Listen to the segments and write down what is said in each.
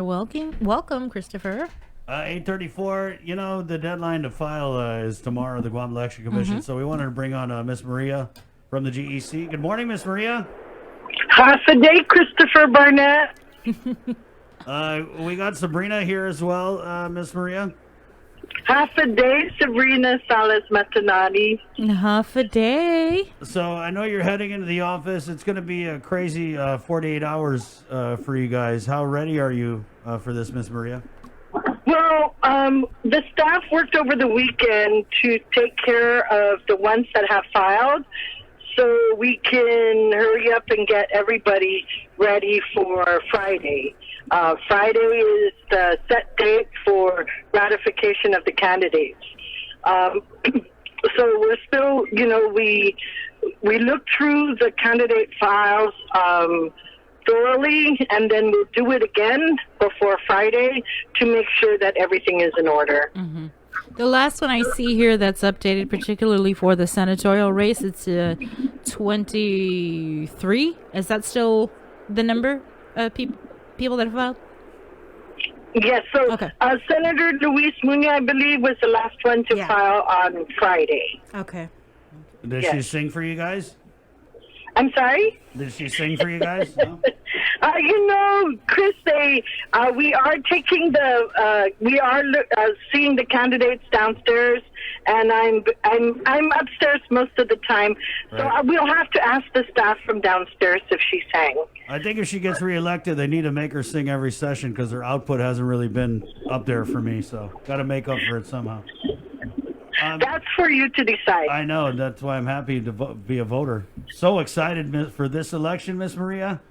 Welcome, Christopher. 8:34. You know, the deadline to file is tomorrow, the Guam Election Commission. So we wanted to bring on Miss Maria from the GEC. Good morning, Miss Maria. Half a day, Christopher Barnett. We got Sabrina here as well, Miss Maria. Half a day, Sabrina Salas Matanati. Half a day. So I know you're heading into the office. It's going to be a crazy 48 hours for you guys. How ready are you for this, Miss Maria? Well, the staff worked over the weekend to take care of the ones that have filed so we can hurry up and get everybody ready for Friday. Friday is the set date for ratification of the candidates. So we're still, we look through the candidate files thoroughly, and then we'll do it again before Friday to make sure that everything is in order. Mm-hmm. The last one I see here that's updated, particularly for the senatorial race, it's 23. Is that still the number of people that have filed? Yes, so okay. Senator Luis Muñoz, I believe, was the last one to file on Friday. Okay. Did she sing for you guys? I'm sorry? Did she sing for you guys? No? Chris, we are taking seeing the candidates downstairs, and I'm upstairs most of the time, so we'll have to ask the staff from downstairs if she sang. I think if she gets reelected, they need to make her sing every session because her output hasn't really been up there for me, so got to make up for it somehow. That's for you to decide. I know. That's why I'm happy to be a voter. So excited for this election, Miss Maria.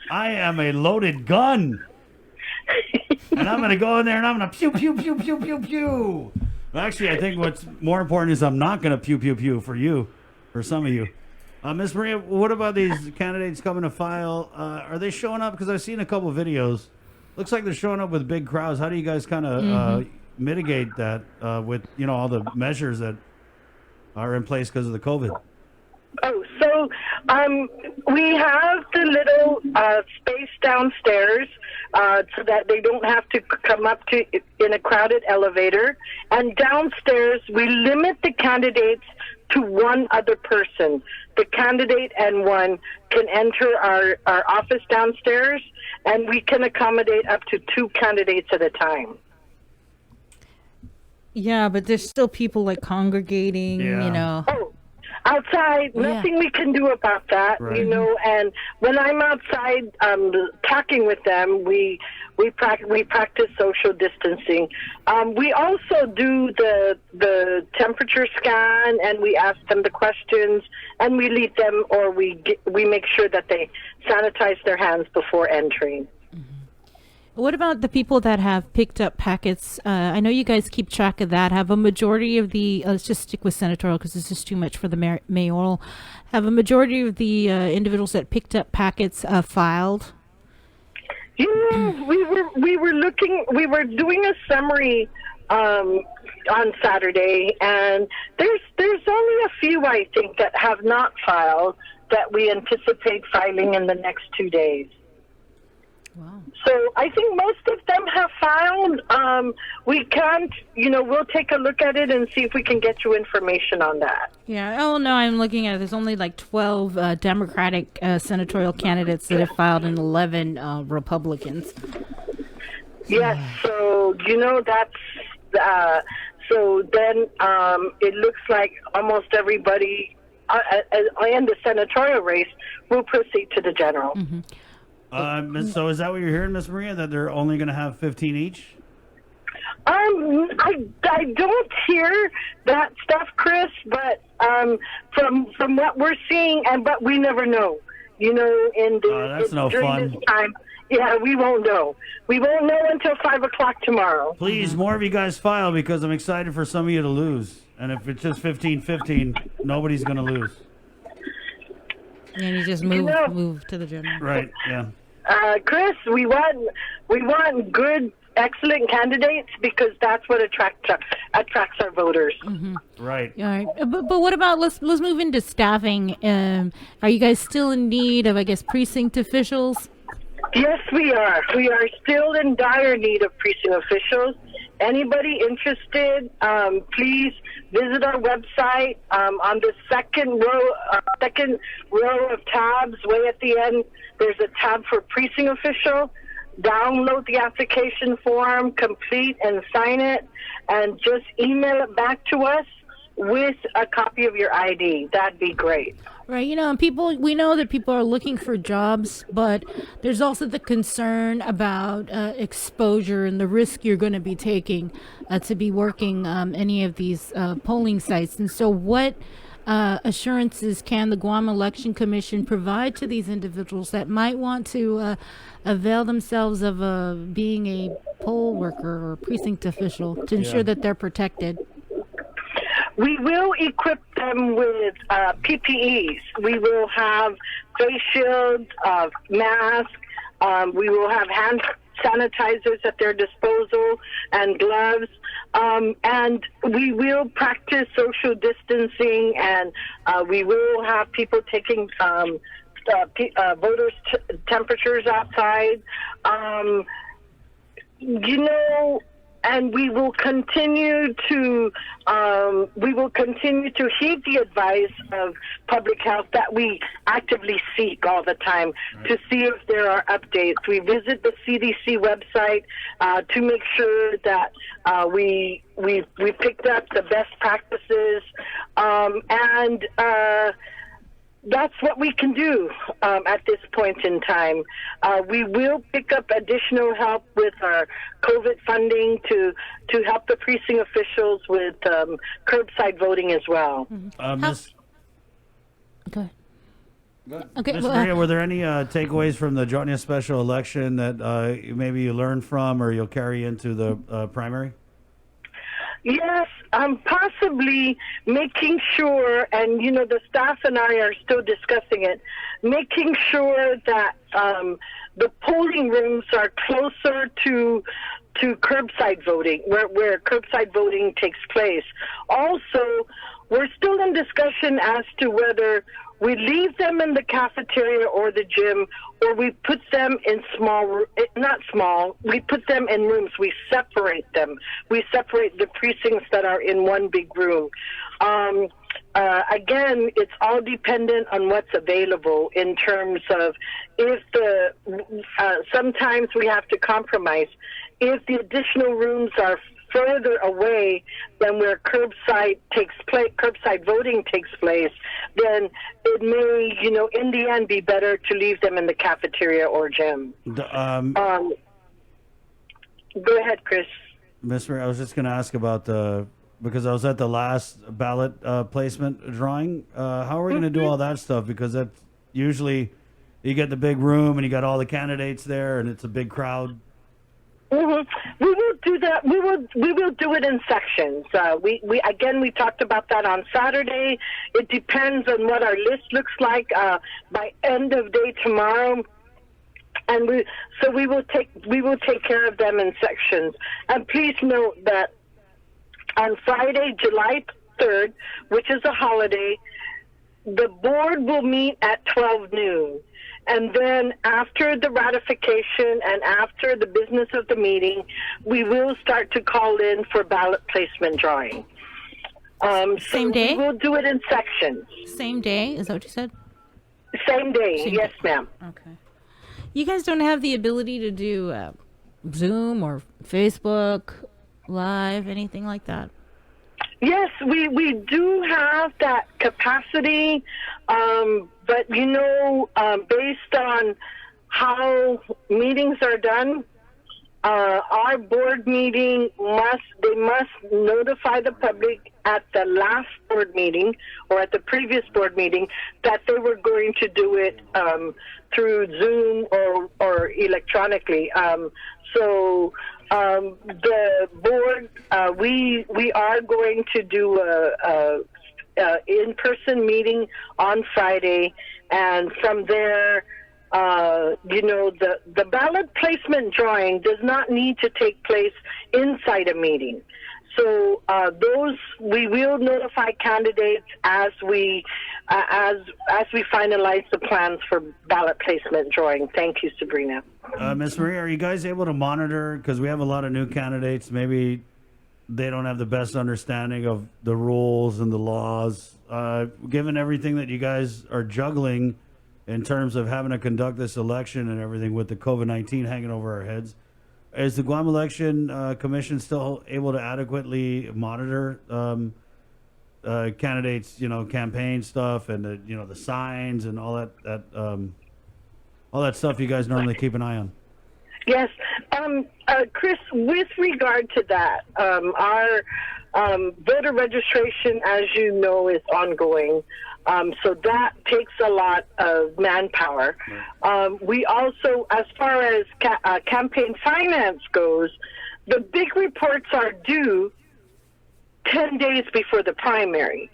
I am a loaded gun. And I'm going to go in there and I'm going to pew, pew, pew, pew, pew, pew. Actually, I think what's more important is I'm not going to pew, pew, pew for you, for some of you. Miss Maria, what about these candidates coming to file? Are they showing up? Because I've seen a couple of videos. Looks like they're showing up with big crowds. How do you guys kind of mitigate that with all the measures that are in place because of the COVID? Oh, so we have the little space downstairs so that they don't have to come up to in a crowded elevator. And downstairs, we limit the candidates to one other person. The candidate and one can enter our office downstairs, and we can accommodate up to 2 candidates at a time. Yeah, but there's still people congregating, Oh, outside, nothing we can do about that, and when I'm outside talking with them, we practice social distancing. We also do the temperature scan, and we ask them the questions, and we lead them, or we make sure that they sanitize their hands before entering. What about the people that have picked up packets? I know you guys keep track of that. Have a majority of the, let's just stick with senatorial because this is too much for the mayoral. Have a majority of the individuals that picked up packets filed? We were doing a summary on Saturday, and there's only a few, I think, that have not filed that we anticipate filing in the next 2 days. Wow. So I think most of them have filed. We can't, we'll take a look at it and see if we can get you information on that. Yeah. Oh, no, I'm looking at it. There's only 12 Democratic senatorial candidates that have filed and 11 Republicans. Yes. So, that's, so then it looks like almost everybody in the senatorial race will proceed to the general. Mm-hmm. So is that what you're hearing, Miss Maria, that they're only going to have 15 each? I don't hear that stuff, Chris, but from what we're seeing, but we never know. That's no fun. This time, yeah, we won't know. We won't know until 5 o'clock tomorrow. Please, more of you guys file because I'm excited for some of you to lose. And if it's just 15-15, nobody's going to lose. And you just move to the general. Right, yeah. Chris, we want good, excellent candidates because that's what attracts our voters. Mm-hmm. Right. All right. But what about let's move into staffing. Are you guys still in need of precinct officials? Yes, we are. We are still in dire need of precinct officials. Anybody interested, please visit our website. On the second row of tabs, way at the end, there's a tab for precinct official. Download the application form, complete and sign it, and just email it back to us with a copy of your ID. That'd be great. Right, and we know that people are looking for jobs, but there's also the concern about exposure and the risk you're going to be taking to be working any of these polling sites. And so what assurances can the Guam Election Commission provide to these individuals that might want to avail themselves of being a poll worker or precinct official to ensure that they're protected? We will equip them with PPEs. We will have face shields, masks. We will have hand sanitizers at their disposal and gloves. And we will practice social distancing, and we will have people taking voters' temperatures outside. And we will continue to heed the advice of public health that we actively seek all the time to see if there are updates. We visit the CDC website to make sure that we picked up the best practices, and that's what we can do at this point in time. We will pick up additional help with our COVID funding to help the precinct officials with curbside voting as well. Okay. Okay. Ms. Maria, were there any takeaways from the Jonia special election that maybe you learned from or you'll carry into the primary? Yes, possibly making sure, and the staff and I are still discussing it, making sure that the polling rooms are closer to curbside voting, where curbside voting takes place. Also, we're still in discussion as to whether we leave them in the cafeteria or the gym, or we put them in we put them in rooms. We separate them. We separate the precincts that are in one big room. Again, it's all dependent on what's available in terms of sometimes we have to compromise. If the additional rooms are further away than where curbside voting takes place, then it may, in the end, be better to leave them in the cafeteria or gym. Go ahead, Chris. Ms. Maria, I was just going to ask about because I was at the last ballot placement drawing. How are we going to do all that stuff? Because that's usually you get the big room and you got all the candidates there and it's a big crowd. Mm-hmm. We will do that. We will do it in sections. We talked about that on Saturday. It depends on what our list looks like by end of day tomorrow, and we will take care of them in sections. And please note that on Friday, July 3rd, which is a holiday, the board will meet at 12 noon. And then after the ratification and after the business of the meeting, we will start to call in for ballot placement drawing. Same day? We'll do it in sections. Same day? Is that what you said? Same day, yes, ma'am. Okay. You guys don't have the ability to do Zoom or Facebook Live, anything like that? Yes, we do have that capacity, but based on how meetings are done, our board meeting must notify the public at the last board meeting or at the previous board meeting that they were going to do it through Zoom or electronically. The board, we are going to do a in-person meeting on Friday, and from there, the ballot placement drawing does not need to take place inside a meeting. So those we will notify candidates as we finalize the plans for ballot placement drawing. Thank you, Sabrina. Ms. Maria, are you guys able to monitor? Because we have a lot of new candidates. Maybe they don't have the best understanding of the rules and the laws. Given everything that you guys are juggling in terms of having to conduct this election and everything with the COVID-19 hanging over our heads, is the Guam Election Commission still able to adequately monitor candidates, campaign stuff and the signs and all that stuff you guys normally keep an eye on? Yes, Chris. With regard to that, our voter registration, as you know, is ongoing. So that takes a lot of manpower. We also, as far as campaign finance goes, the big reports are due 10 days before the primary.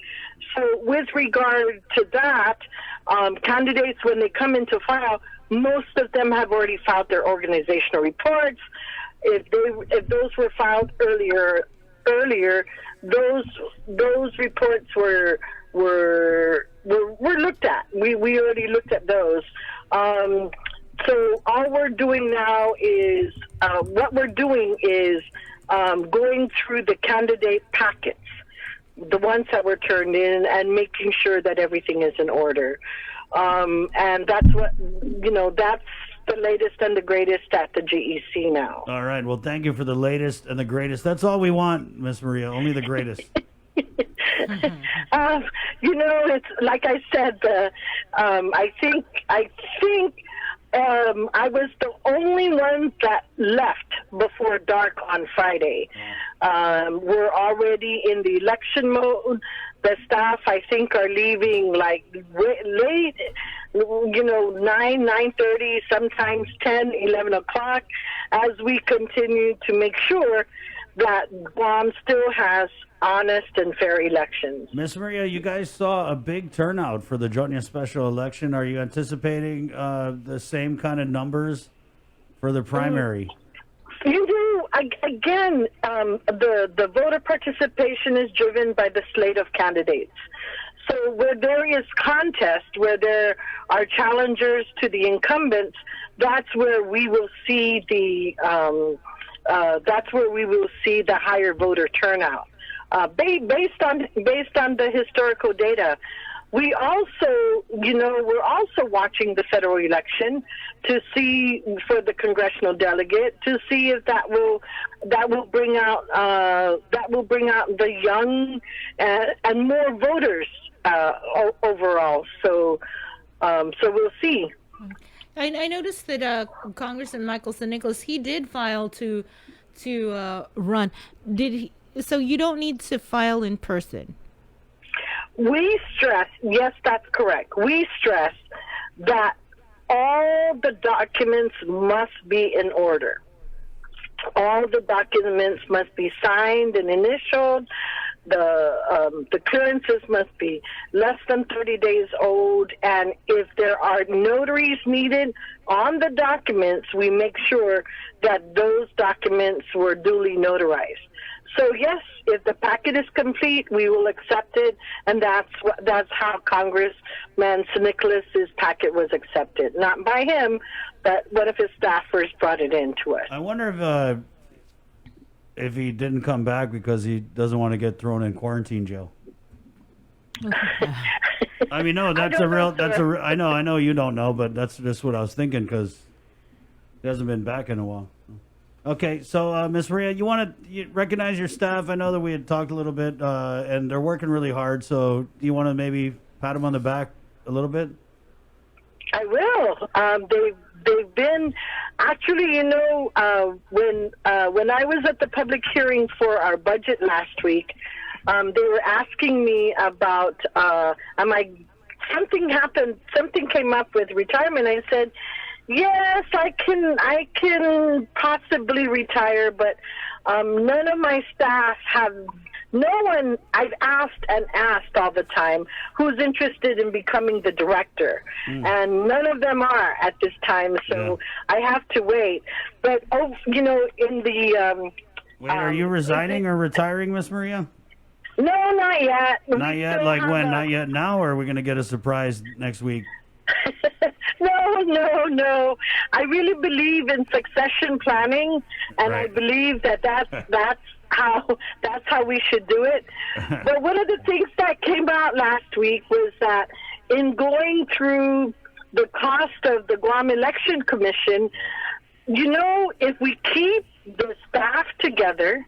So with regard to that, candidates, when they come into file, most of them have already filed their organizational reports. If those were filed earlier, those reports were looked at. We already looked at those. So all we're doing now is going through the candidate packets, the ones that were turned in, and making sure that everything is in order. And that's that's the latest and the greatest at the GEC now. All right. Well, thank you for the latest and the greatest. That's all we want, Miss Maria. Only the greatest. It's like I said. I think I was the only one that left before dark on Friday. We're already in the election mode. The staff, I think, are leaving like late, 9:30, sometimes 10, 11 o'clock, as we continue to make sure that Guam still has honest and fair elections. Miss Maria, you guys saw a big turnout for the Jotnia special election. Are you anticipating the same kind of numbers for the primary? You do. Again, the voter participation is driven by the slate of candidates. So where there is contest, where there are challengers to the incumbents, that's where we will see the higher voter turnout. Based on the historical data. We also, we're also watching the federal election to see for the congressional delegate to see if that will bring out the young and more voters overall. So we'll see. I noticed that Congressman Michael San Nicolas, he did file to run. Did he? So you don't need to file in person. We stress, yes, that's correct. We stress that all the documents must be in order. All the documents must be signed and initialed. The clearances must be less than 30 days old, and if there are notaries needed on the documents, we make sure that those documents were duly notarized. So yes, if the packet is complete, we will accept it, and that's how Congressman San Nicolas's packet was accepted. Not by him, but one of his staffers brought it in to us. I wonder if he didn't come back because he doesn't want to get thrown in quarantine jail. I mean, no, I know you don't know, but that's just what I was thinking because he hasn't been back in a while. Okay, so Ms. Maria, you recognize your staff? I know that we had talked a little bit, and they're working really hard. So, do you want to maybe pat them on the back a little bit? I will. They've been actually, when I was at the public hearing for our budget last week, they were asking me about something happened, something came up with retirement. I said, yes, I can possibly retire, but none of my staff I've asked all the time who's interested in becoming the director, and none of them are at this time, so I have to wait. But, in Wait, are you resigning or retiring, Miss Maria? No, not yet. Not We yet. still Like have when? a- Not yet now, or are we going to get a surprise next week? No. I really believe in succession planning, and I Right. believe that's how we should do it. But one of the things that came out last week was that in going through the cost of the Guam Election Commission, if we keep the staff together,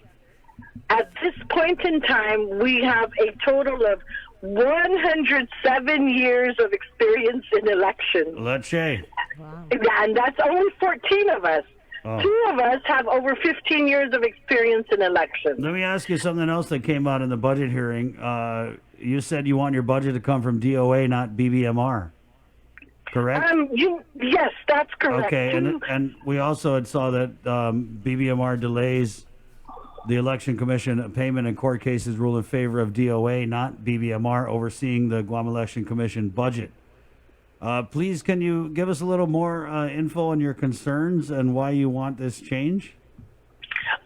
at this point in time, we have a total of 107 years of experience in elections. Leche. And that's only 14 of us. Oh. 2 of us have over 15 years of experience in elections. Let me ask you something else that came out in the budget hearing. You said you want your budget to come from DOA, not BBMR. Correct? Yes, that's correct. Okay, and we also had saw that BBMR delays the election commission payment in court cases rule in favor of DOA, not BBMR, overseeing the Guam Election Commission budget. Please, can you give us a little more info on your concerns and why you want this change?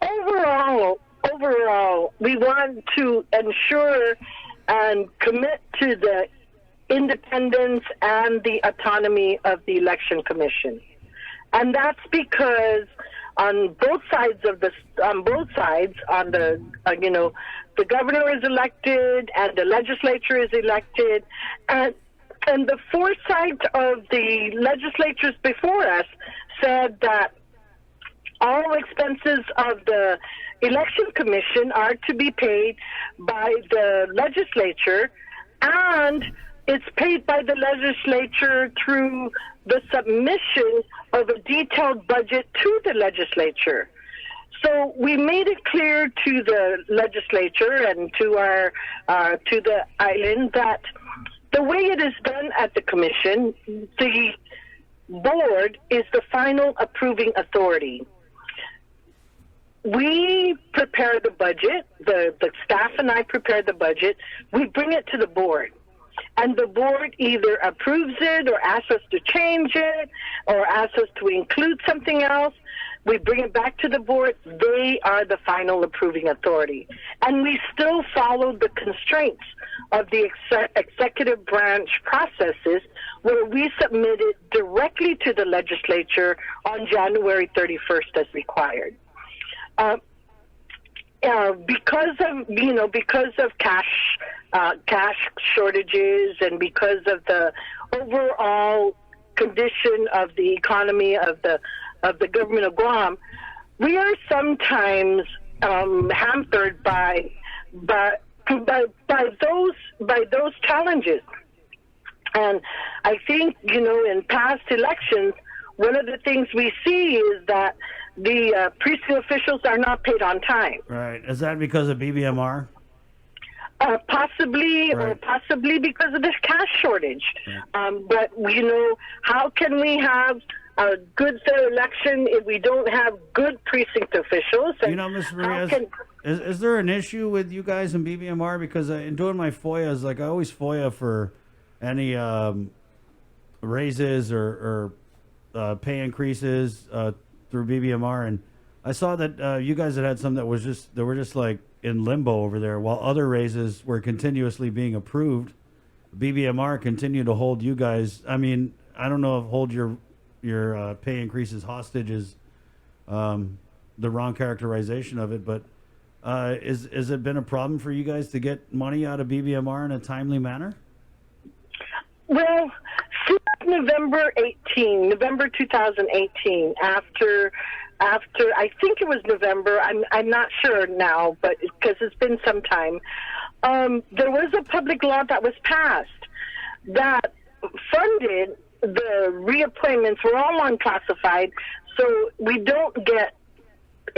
Overall, we want to ensure and commit to the independence and the autonomy of the election commission, and that's because on both sides, the governor is elected and the legislature is elected, and the foresight of the legislatures before us said that all expenses of the election commission are to be paid by the legislature, and it's paid by the legislature through the submission of a detailed budget to the legislature. So we made it clear to the legislature and to to the island that the way it is done at the commission, the board is the final approving authority. We prepare the budget, the staff and I prepare the budget, we bring it to the board. And the board either approves it or asks us to change it or asks us to include something else. We bring it back to the board. They are the final approving authority. And we still follow the constraints of the executive branch processes where we submit it directly to the legislature on January 31st as required. Because of cash shortages and because of the overall condition of the economy of the government of Guam, we are sometimes hampered by those challenges. And I think in past elections, one of the things we see is that the precinct officials are not paid on time. Right. Is that because of BBMR? Possibly, Right. or possibly because of this cash shortage. But how can we have a good fair election if we don't have good precinct officials? And Ms. how Maria, can- is there an issue with you guys in BBMR? Because in doing my FOIAs, I always FOIA for any raises or pay increases through BBMR, and I saw that you guys had some that were just like in limbo over there, while other raises were continuously being approved. BBMR continued to hold you guys. I mean, I don't know if hold your pay increases hostage is the wrong characterization of it, but has it been a problem for you guys to get money out of BBMR in a timely manner? Well, since November 2018, after I think it was November, I'm not sure now, but because it's been some time, there was a public law that was passed that funded the reappointments. We're all unclassified, so we don't get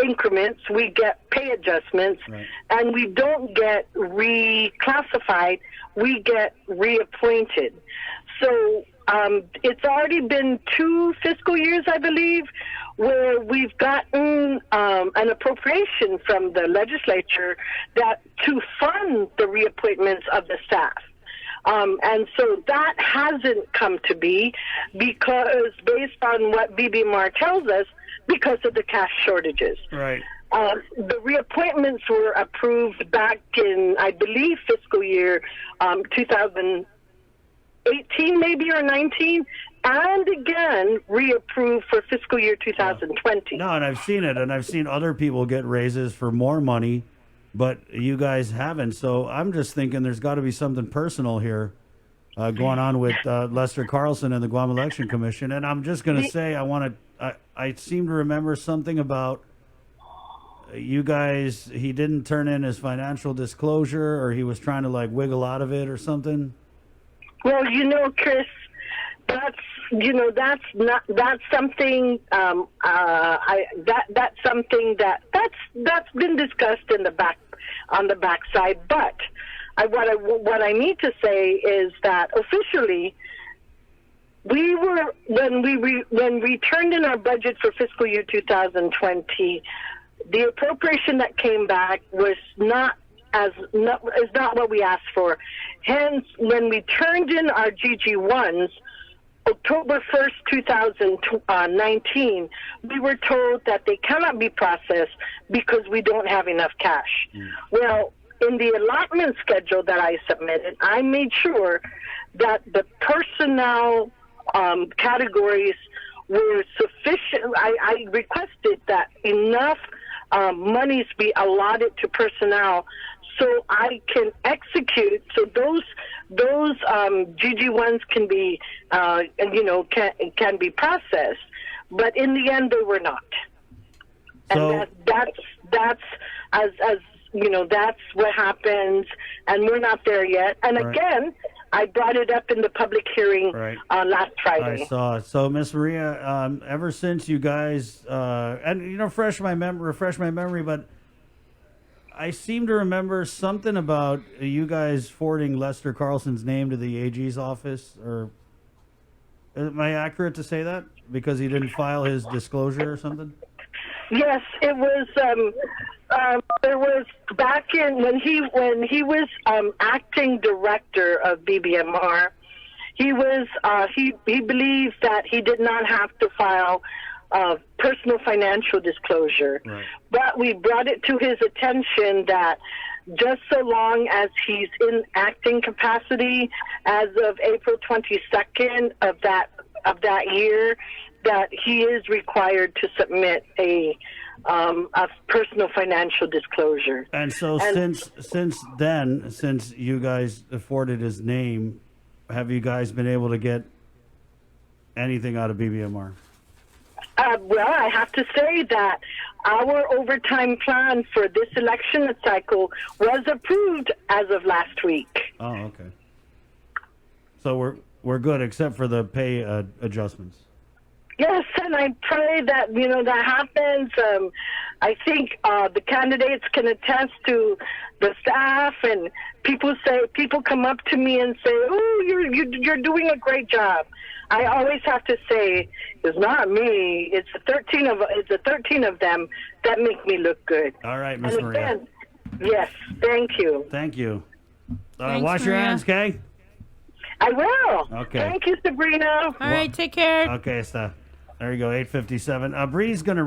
increments, we get pay adjustments, Right. and we don't get reclassified, we get reappointed. So it's already been 2 fiscal years, I believe, where we've gotten an appropriation from the legislature that to fund the reappointments of the staff. And so that hasn't come to be because based on what BBMR tells us, because of the cash shortages. Right. The reappointments were approved back in, I believe, fiscal year 2018, maybe, or 19, and again reapproved for fiscal year 2020. No, and I've seen it, and I've seen other people get raises for more money, but you guys haven't. So I'm just thinking there's got to be something personal here going on with Lester Carlson and the Guam Election Commission. And I'm just going to say I seem to remember something about you guys. He didn't turn in his financial disclosure, or he was trying to like wiggle out of it or something. Well, Chris, that's something that's something that's been discussed on the backside. But what I need to say is that officially, when we turned in our budget for fiscal year 2020, the appropriation that came back was not what we asked for. Hence, when we turned in our GG1s, October 1st, 2019, we were told that they cannot be processed because we don't have enough cash. Well, in the allotment schedule that I submitted, I made sure that the personnel categories were sufficient. I requested that enough monies be allotted to personnel so I can execute. So those GG1s can be can be processed, but in the end they were not. So, and that's that's what happens, and we're not there yet. And right. Again, I brought it up in the public hearing last Friday. I saw it. So, Miss Maria, ever since you guys and refresh my memory, but I seem to remember something about you guys forwarding Lester Carlson's name to the AG's office, or am I accurate to say that? Because he didn't file his disclosure or something? Yes, it was. There was back in when he was acting director of BBMR. He was he believed that he did not have to file personal financial disclosure, right. But we brought it to his attention that just so long as he's in acting capacity as of April 22nd of that year, that he is required to submit a personal financial disclosure. And so since then, since you guys afforded his name, have you guys been able to get anything out of BBMR? Well, I have to say that our overtime plan for this election cycle was approved as of last week. Oh, okay. So we're good except for the pay adjustments. Yes, and I pray that that happens. I think the candidates can attest to the staff, and people come up to me and say, "Oh, you're doing a great job." I always have to say, it's not me. It's the 13 of them that make me look good. All right, Miss Maria. Yes, thank you. Thank you. Thanks, Wash your Maria. hands, Kay. I will. Okay. Thank you, Sabrina. All right, take care. Okay, Steph. There you go, 8:57. Bree's going to